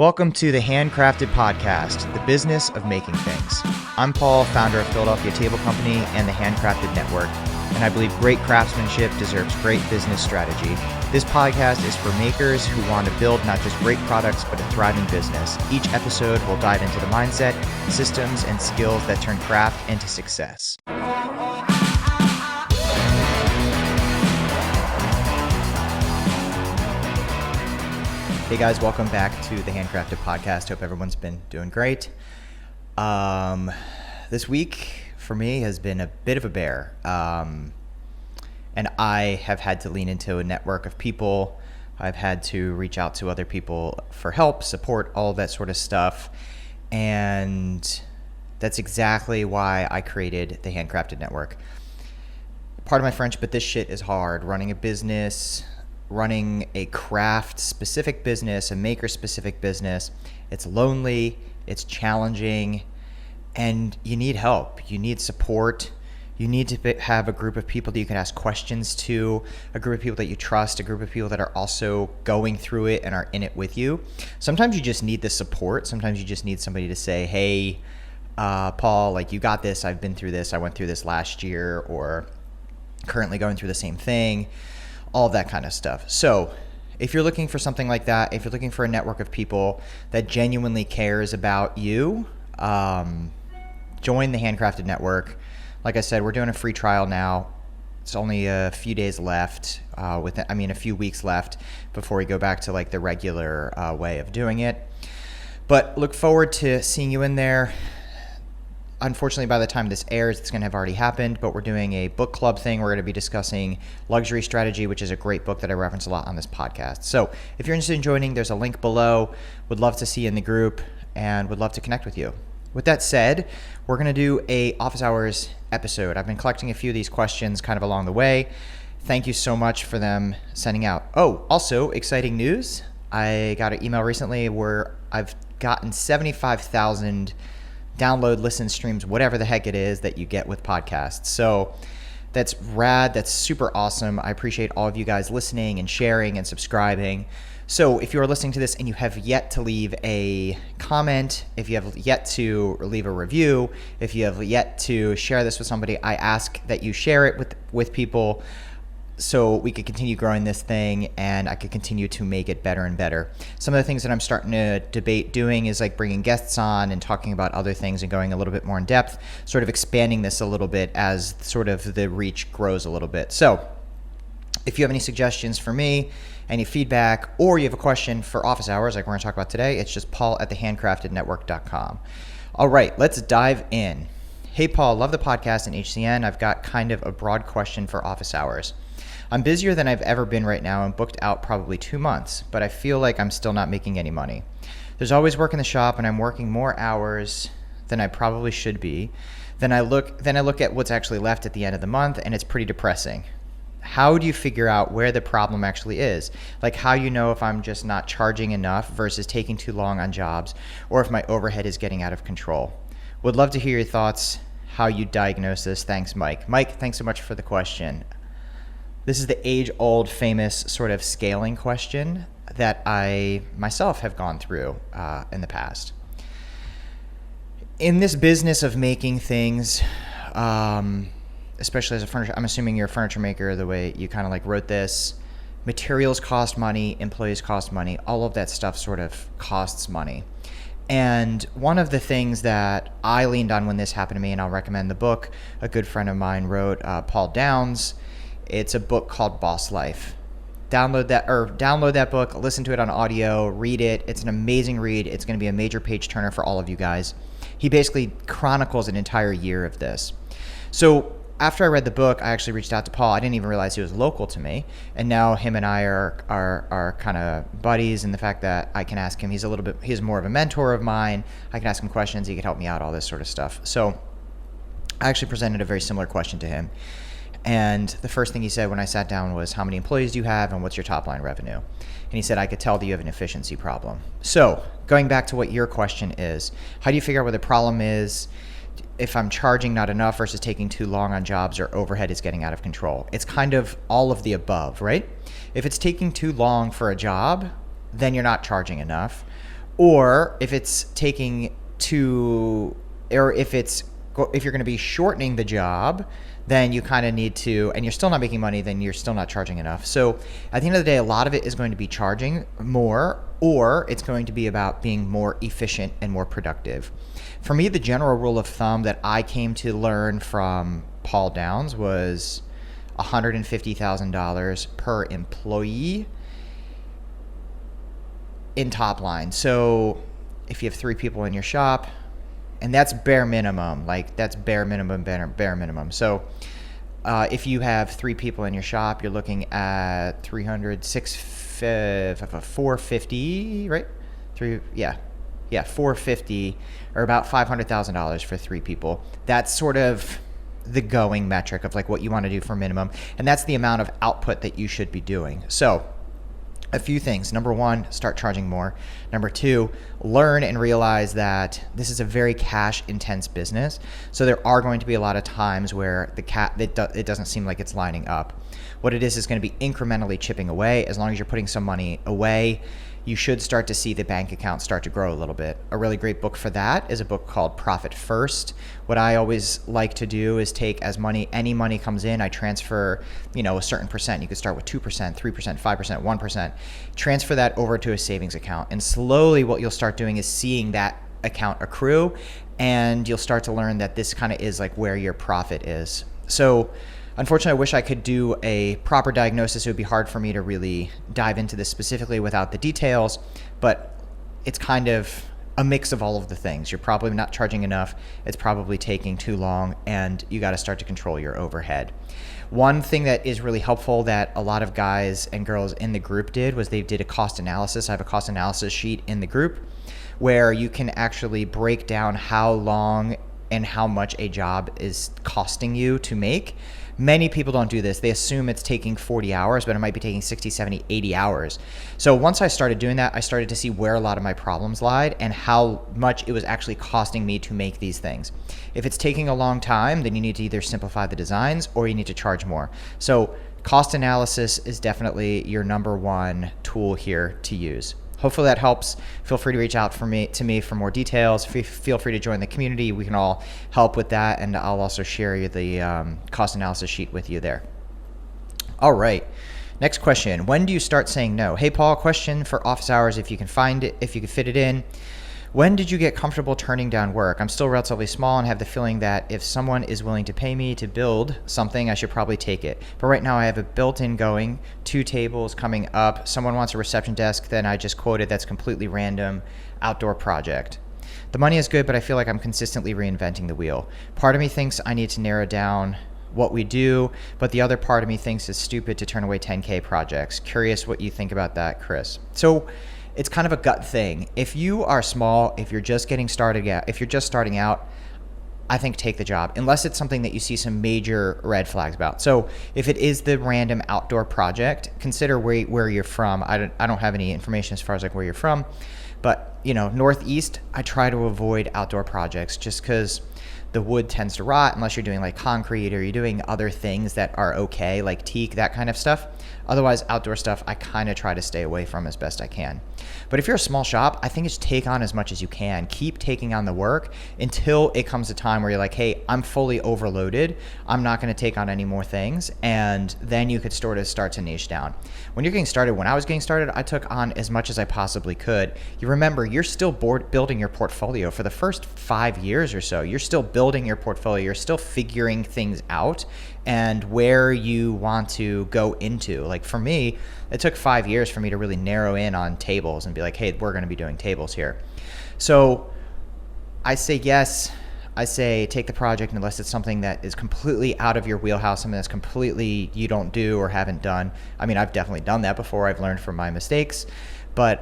Welcome to the Handcrafted Podcast, the business of making things. I'm Paul, founder of Philadelphia Table Company and the Handcrafted Network, and I believe great craftsmanship deserves great business strategy. This podcast is for makers who want to build not just great products, but a thriving business. Each episode will dive into the mindset, systems, and skills that turn craft into success. Hey guys, welcome back to the Handcrafted Podcast. Hope everyone's been doing great. This week for me has been a bit of a bear. And I have had to lean into a network of people. I've had to reach out to other people for help, support, all that sort of stuff. And that's exactly why I created the Handcrafted Network. Pardon my French, but this shit is hard. Running a business, running a craft-specific business, a maker-specific business, it's lonely, it's challenging, and you need help. You need support. You need to have a group of people that you can ask questions to, a group of people that you trust, a group of people that are also going through it and are in it with you. Sometimes you just need the support. Sometimes you just need somebody to say, hey, Paul, like, you got this. I've been through this. I went through this last year, or currently going through the same thing. All that kind of stuff. So if you're looking for something like that, if you're looking for a network of people that genuinely cares about you, join the Handcrafted Network. Like I said, we're doing a free trial now. It's only a few days left, a few weeks left before we go back to like the regular way of doing it. But look forward to seeing you in there. Unfortunately, by the time this airs, it's going to have already happened, but we're doing a book club thing. We're going to be discussing Luxury Strategy, which is a great book that I reference a lot on this podcast. So if you're interested in joining, there's a link below. Would love to see you in the group and would love to connect with you. With that said, we're going to do a office hours episode. I've been collecting a few of these questions kind of along the way. Thank you so much for them sending out. Oh, also exciting news. I got an email recently where I've gotten 75,000 download, listen, streams, whatever the heck it is that you get with podcasts. So that's rad. That's super awesome. I appreciate all of you guys listening and sharing and subscribing. So if you are listening to this and you have yet to leave a comment, if you have yet to leave a review, if you have yet to share this with somebody, I ask that you share it with people so we could continue growing this thing and I could continue to make it better and better. Some of the things that I'm starting to debate doing is like bringing guests on and talking about other things and going a little bit more in depth, sort of expanding this a little bit as sort of the reach grows a little bit. So if you have any suggestions for me, any feedback, or you have a question for office hours like we're going to talk about today, it's just paul@thehandcraftednetwork.com. All right, let's dive in. Hey, Paul, love the podcast and HCN. I've got kind of a broad question for office hours. I'm busier than I've ever been right now and booked out probably 2 months, but I feel like I'm still not making any money. There's always work in the shop and I'm working more hours than I probably should be. Then I look at what's actually left at the end of the month and it's pretty depressing. How do you figure out where the problem actually is? Like how you know if I'm just not charging enough versus taking too long on jobs, or if my overhead is getting out of control? Would love to hear your thoughts, how you diagnose this. Thanks, Mike. Mike, thanks so much for the question. This is the age-old famous sort of scaling question that I myself have gone through in the past. In this business of making things, especially as a furniture, I'm assuming you're a furniture maker, the way you kind of like wrote this, materials cost money, employees cost money, all of that stuff sort of costs money. And one of the things that I leaned on when this happened to me, and I'll recommend the book a good friend of mine wrote, Paul Downs. It's a book called Boss Life. Download that book, listen to it on audio, read it. It's an amazing read. It's going to be a major page turner for all of you guys. He basically chronicles an entire year of this. So after I read the book, I actually reached out to Paul. I didn't even realize he was local to me. And now him and I are kind of buddies in the fact that I can ask him. He's more of a mentor of mine. I can ask him questions. He could help me out, all this sort of stuff. So I actually presented a very similar question to him. And the first thing he said when I sat down was, how many employees do you have and what's your top line revenue? And he said, I could tell that you have an efficiency problem. So going back to what your question is, how do you figure out what the problem is if I'm charging not enough versus taking too long on jobs or overhead is getting out of control? It's kind of all of the above, right? If it's taking too long for a job, then you're not charging enough. Or if it's taking two, or if you're going to be shortening the job, then you kind of need to, and you're still not making money, then you're still not charging enough. So at the end of the day, a lot of it is going to be charging more, or it's going to be about being more efficient and more productive. For me, the general rule of thumb that I came to learn from Paul Downs was $150,000 per employee in top line. So if you have 3 people in your shop, and that's bare minimum, like that's bare minimum. So if you have 3 people in your shop, you're looking at 450, right? 450, or about $500,000 for 3 people. That's sort of the going metric of like what you want to do for minimum, and that's the amount of output that you should be doing. So a few things. Number 1, start charging more. Number 2, learn and realize that this is a very cash intense business. So there are going to be a lot of times where it doesn't seem like it's lining up. What it is going to be incrementally chipping away. As long as you're putting some money away, you should start to see the bank account start to grow a little bit. A really great book for that is a book called Profit First. What I always like to do is take any money comes in, I transfer, a certain percent. You could start with 2%, 3%, 5%, 1%. Transfer that over to a savings account. And slowly what you'll start doing is seeing that account accrue, and you'll start to learn that this kind of is like where your profit is. So unfortunately, I wish I could do a proper diagnosis. It would be hard for me to really dive into this specifically without the details, but it's kind of a mix of all of the things. You're probably not charging enough, it's probably taking too long, and you got to start to control your overhead. One thing that is really helpful that a lot of guys and girls in the group did was they did a cost analysis. I have a cost analysis sheet in the group where you can actually break down how long and how much a job is costing you to make. Many people don't do this. They assume it's taking 40 hours, but it might be taking 60, 70, 80 hours. So once I started doing that, I started to see where a lot of my problems lied and how much it was actually costing me to make these things. If it's taking a long time, then you need to either simplify the designs or you need to charge more. So cost analysis is definitely your number 1 tool here to use. Hopefully that helps. Feel free to reach out to me for more details. Feel free to join the community. We can all help with that, and I'll also share the cost analysis sheet with you there. All right. Next question. When do you start saying no? Hey, Paul, question for office hours if you can find it, if you can fit it in. When did you get comfortable turning down work? I'm still relatively small and have the feeling that if someone is willing to pay me to build something, I should probably take it. But right now I have a built-in going, 2 tables coming up. Someone wants a reception desk, then I just quoted that's completely random outdoor project. The money is good, but I feel like I'm consistently reinventing the wheel. Part of me thinks I need to narrow down what we do, but the other part of me thinks it's stupid to turn away 10K projects. Curious what you think about that, Chris. So it's kind of a gut thing. If you are small, if you're just starting out, I think take the job, unless it's something that you see some major red flags about. So if it is the random outdoor project, consider where you're from. I don't have any information as far as like where you're from, but Northeast, I try to avoid outdoor projects just because the wood tends to rot unless you're doing like concrete or you're doing other things that are okay, like teak, that kind of stuff. Otherwise, outdoor stuff, I kind of try to stay away from as best I can. But if you're a small shop, I think it's take on as much as you can. Keep taking on the work until it comes a time where you're like, hey, I'm fully overloaded. I'm not going to take on any more things. And then you could sort of start to niche down. When you're getting started, when I was getting started, I took on as much as I possibly could. You remember, you're still building your portfolio for the first 5 years or so. You're still building your portfolio. You're still figuring things out and where you want to go into. Like for me, it took 5 years for me to really narrow in on tables and be like, hey, we're going to be doing tables here. So I say yes. I say take the project unless it's something that is completely out of your wheelhouse, something that's completely you don't do or haven't done. I mean, I've definitely done that before. I've learned from my mistakes. But,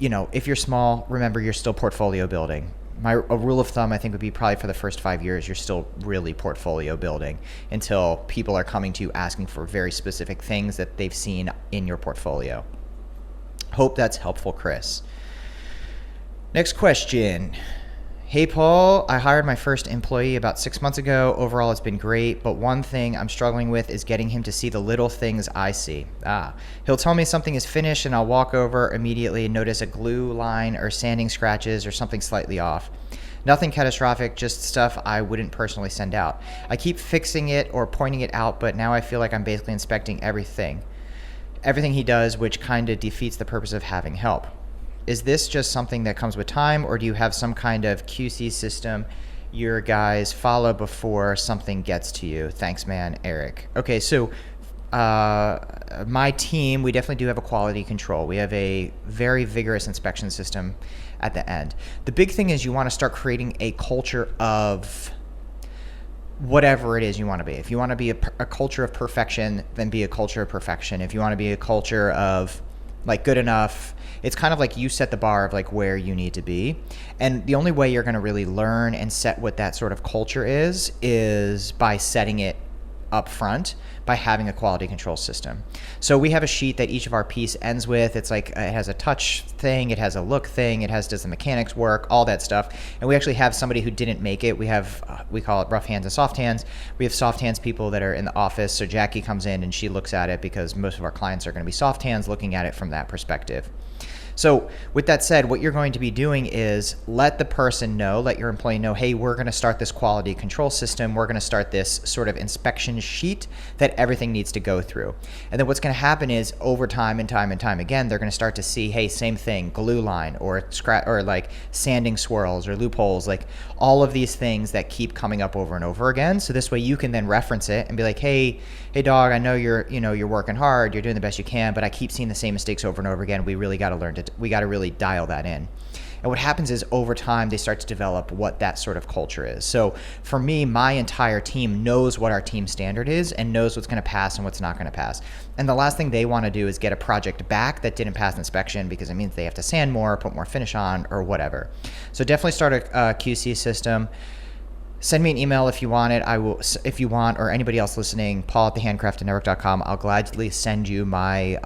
if you're small, remember you're still portfolio building. A rule of thumb, I think, would be probably for the first 5 years, you're still really portfolio building until people are coming to you asking for very specific things that they've seen in your portfolio. Hope that's helpful, Chris. Next question. Hey Paul, I hired my first employee about 6 months ago. Overall, it's been great, but one thing I'm struggling with is getting him to see the little things I see. He'll tell me something is finished and I'll walk over immediately and notice a glue line or sanding scratches or something slightly off. Nothing catastrophic, just stuff I wouldn't personally send out. I keep fixing it or pointing it out, but now I feel like I'm basically inspecting everything he does, which kind of defeats the purpose of having help. Is this just something that comes with time, or do you have some kind of QC system your guys follow before something gets to you? Thanks, man, Eric. Okay, so my team, we definitely do have a quality control. We have a very vigorous inspection system at the end. The big thing is you want to start creating a culture of whatever it is you want to be. If you want to be a culture of perfection, then be a culture of perfection. If you want to be a culture of like good enough, it's kind of like you set the bar of like where you need to be. And the only way you're going to really learn and set what that sort of culture is by setting it up front, by having a quality control system. So we have a sheet that each of our piece ends with. It's like, it has a touch thing, it has a look thing, it has, does the mechanics work, all that stuff. And we actually have somebody who didn't make it. We have, we call it rough hands and soft hands. We have soft hands people that are in the office. So Jackie comes in and she looks at it because most of our clients are going to be soft hands looking at it from that perspective. So with that said, what you're going to be doing is let the person know, let your employee know, hey, we're going to start this quality control system. We're going to start this sort of inspection sheet that everything needs to go through. And then what's going to happen is over time and time and time again, they're going to start to see, hey, same thing, glue line or scratch or like sanding swirls or loopholes, like all of these things that keep coming up over and over again. So this way you can then reference it and be like, hey dog, I know you're working hard, you're doing the best you can, but I keep seeing the same mistakes over and over again. We really got to learn to we got to really dial that in. And what happens is over time, they start to develop what that sort of culture is. So for me, my entire team knows what our team standard is and knows what's going to pass and what's not going to pass. And the last thing they want to do is get a project back that didn't pass inspection because it means they have to sand more, put more finish on, or whatever. So definitely start a QC system. Send me an email if you want it. I will, if you want, or anybody else listening, paul@thehandcraftednetwork.com. I'll gladly send you my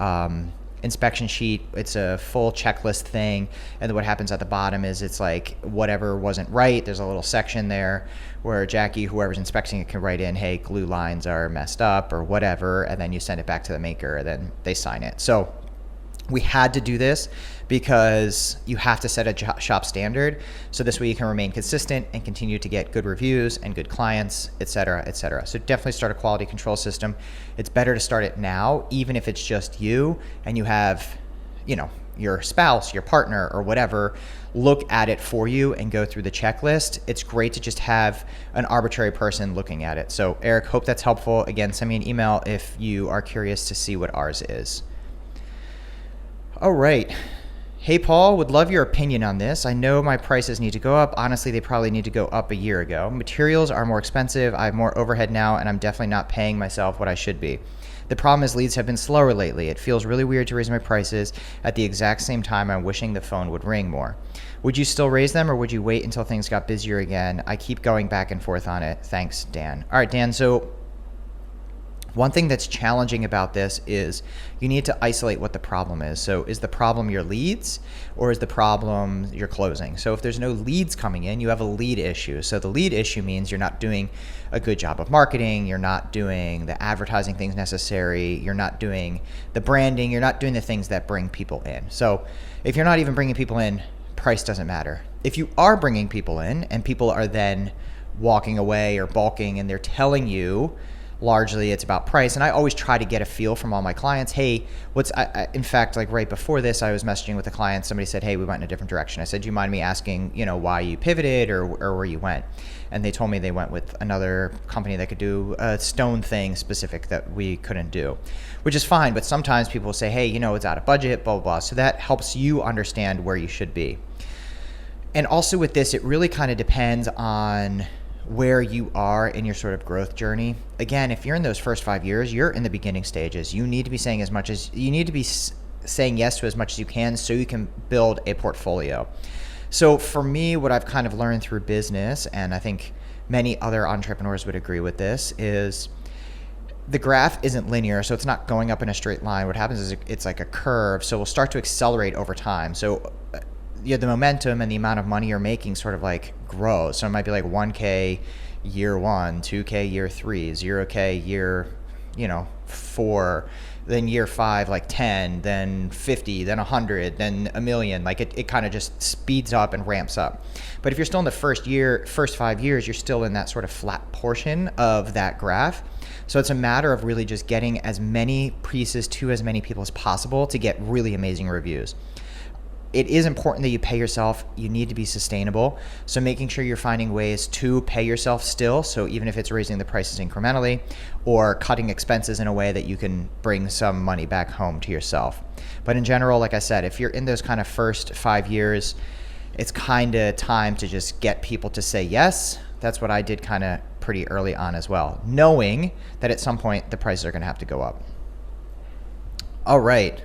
inspection sheet. It's a full checklist thing, and then what happens at the bottom is it's like whatever wasn't right, there's a little section there where Jackie, whoever's inspecting it, can write in, hey, glue lines are messed up or whatever, and then you send it back to the maker and then they sign it. So we had to do this because you have to set a shop standard, so this way you can remain consistent and continue to get good reviews and good clients, et cetera, et cetera. So definitely start a quality control system. It's better to start it now, even if it's just you and you have, your spouse, your partner, or whatever, look at it for you and go through the checklist. It's great to just have an arbitrary person looking at it. So Eric, hope that's helpful. Again, send me an email if you are curious to see what ours is. All right. Hey, Paul, would love your opinion on this. I know my prices need to go up. Honestly, they probably need to go up a year ago. Materials are more expensive. I have more overhead now, and I'm definitely not paying myself what I should be. The problem is leads have been slower lately. It feels really weird to raise my prices at the exact same time I'm wishing the phone would ring more. Would you still raise them, or would you wait until things got busier again? I keep going back and forth on it. Thanks, Dan. All right, Dan, so one thing that's challenging about this is you need to isolate what the problem is. So is the problem your leads, or is the problem your closing? So if there's no leads coming in, you have a lead issue. So the lead issue means you're not doing a good job of marketing, you're not doing the advertising things necessary, you're not doing the branding, you're not doing the things that bring people in. So if you're not even bringing people in, price doesn't matter. If you are bringing people in and people are then walking away or balking and they're telling you, largely it's about price. And I always try to get a feel from all my clients. Hey, in fact, like right before this, I was messaging with a client. Somebody said, hey, we went in a different direction. I said, do you mind me asking, why you pivoted or where you went? And they told me they went with another company that could do a stone thing specific that we couldn't do, which is fine. But sometimes people will say, hey, it's out of budget, blah, blah, blah. So that helps you understand where you should be. And also with this, it really kind of depends on where you are in your sort of growth journey. Again, if you're in those first 5 years, you're in the beginning stages. You need to be saying saying yes to as much as you can so you can build a portfolio. So for me, what I've kind of learned through business, and I think many other entrepreneurs would agree with this, is the graph isn't linear, so it's not going up in a straight line. What happens is it's like a curve, so we'll start to accelerate over time. So the momentum and the amount of money you're making sort of like grows. So it might be like 1K year 1, 2K year 3, 0K year, 4, then year 5, like 10, then 50, then 100, then a million. Like it kind of just speeds up and ramps up. But if you're still in the first 5 years, you're still in that sort of flat portion of that graph. So it's a matter of really just getting as many pieces to as many people as possible to get really amazing reviews. It is important that you pay yourself. You need to be sustainable. So making sure you're finding ways to pay yourself still. So even if it's raising the prices incrementally or cutting expenses in a way that you can bring some money back home to yourself. But in general, like I said, if you're in those kind of first 5 years, it's kind of time to just get people to say yes. That's what I did kind of pretty early on as well, knowing that at some point the prices are going to have to go up. All right.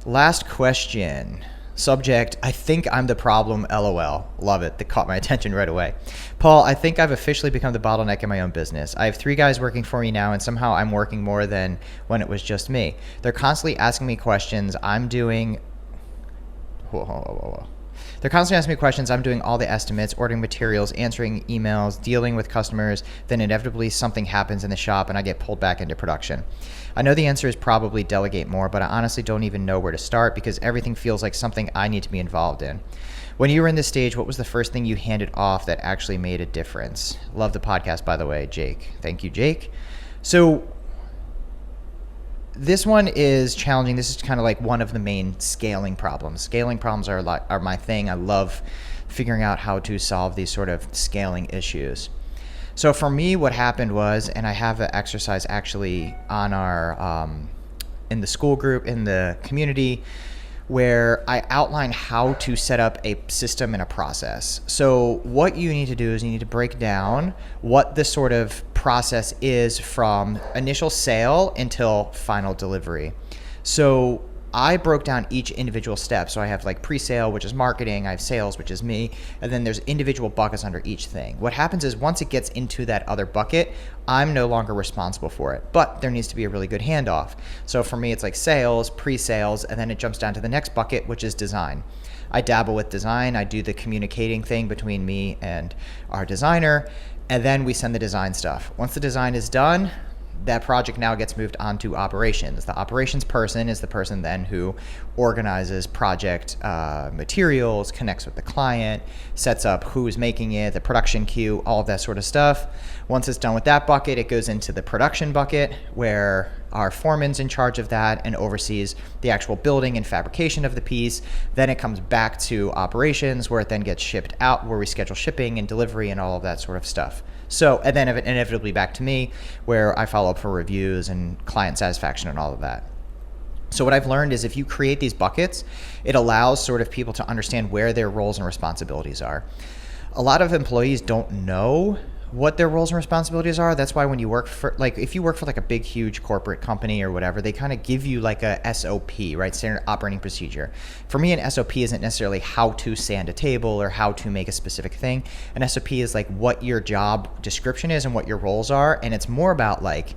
Last question. Subject, I think I'm the problem, LOL. Love it. That caught my attention right away. Paul, I think I've officially become the bottleneck in my own business. I have 3 guys working for me now, and somehow I'm working more than when it was just me. They're constantly asking me questions. I'm doing... They're constantly asking me questions. I'm doing all the estimates, ordering materials, answering emails, dealing with customers. Then inevitably something happens in the shop and I get pulled back into production. I know the answer is probably delegate more, but I honestly don't even know where to start because everything feels like something I need to be involved in. When you were in this stage, what was the first thing you handed off that actually made a difference? Love the podcast, by the way, Jake. Thank you, Jake. So this one is challenging. This is kind of like one of the main scaling problems. Scaling problems are my thing. I love figuring out how to solve these sort of scaling issues. So for me, what happened was, and I have an exercise actually on our in the school group, in the community, where I outline how to set up a system and a process. So what you need to do is you need to break down what the sort of process is from initial sale until final delivery. So I broke down each individual step. So I have like pre-sale, which is marketing. I have sales, which is me. And then there's individual buckets under each thing. What happens is once it gets into that other bucket, I'm no longer responsible for it, but there needs to be a really good handoff. So for me, it's like sales, pre-sales, and then it jumps down to the next bucket, which is design. I dabble with design. I do the communicating thing between me and our designer, and then we send the design stuff. Once the design is done, that project now gets moved on to operations. The operations person is the person then who organizes project materials, connects with the client, sets up who's making it, the production queue, all of that sort of stuff. Once it's done with that bucket, it goes into the production bucket where our foreman's in charge of that and oversees the actual building and fabrication of the piece. Then it comes back to operations where it then gets shipped out, where we schedule shipping and delivery and all of that sort of stuff. So, and then inevitably back to me where I follow up for reviews and client satisfaction and all of that. So what I've learned is if you create these buckets, it allows sort of people to understand where their roles and responsibilities are. A lot of employees don't know what their roles and responsibilities are. That's why when you work for, like, if you work for like a big, huge corporate company or whatever, they kind of give you like a SOP, right? Standard operating procedure. For me, an SOP isn't necessarily how to sand a table or how to make a specific thing. An SOP is like what your job description is and what your roles are. And it's more about like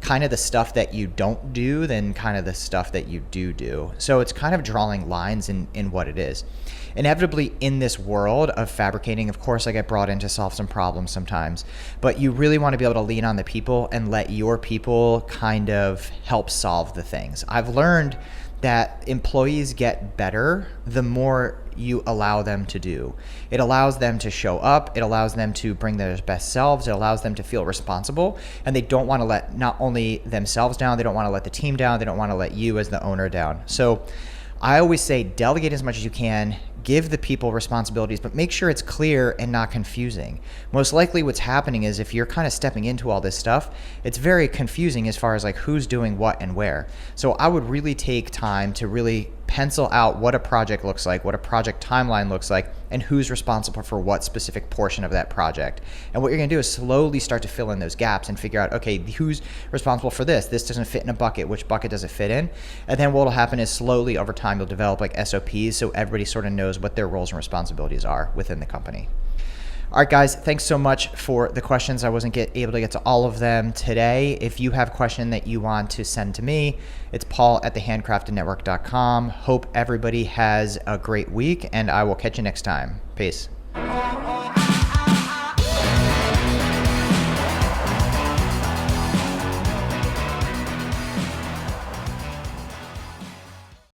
kind of the stuff that you don't do than kind of the stuff that you do. So it's kind of drawing lines in what it is. Inevitably in this world of fabricating, of course, I get brought in to solve some problems sometimes, but you really want to be able to lean on the people and let your people kind of help solve the things. I've learned that employees get better the more you allow them to do. It allows them to show up. It allows them to bring their best selves. It allows them to feel responsible, and they don't want to let not only themselves down, they don't want to let the team down, they don't want to let you as the owner down. So I always say delegate as much as you can, give the people responsibilities, but make sure it's clear and not confusing. Most likely what's happening is if you're kind of stepping into all this stuff, it's very confusing as far as like who's doing what and where. So I would really take time to really pencil out what a project looks like, what a project timeline looks like, and who's responsible for what specific portion of that project. And what you're going to do is slowly start to fill in those gaps and figure out, okay, who's responsible for this? This doesn't fit in a bucket. Which bucket does it fit in? And then what will happen is slowly over time, you'll develop like SOPs so everybody sort of knows what their roles and responsibilities are within the company. All right, guys, thanks so much for the questions. I wasn't able to get to all of them today. If you have a question that you want to send to me, it's paul@thehandcraftednetwork.com. Hope everybody has a great week, and I will catch you next time. Peace.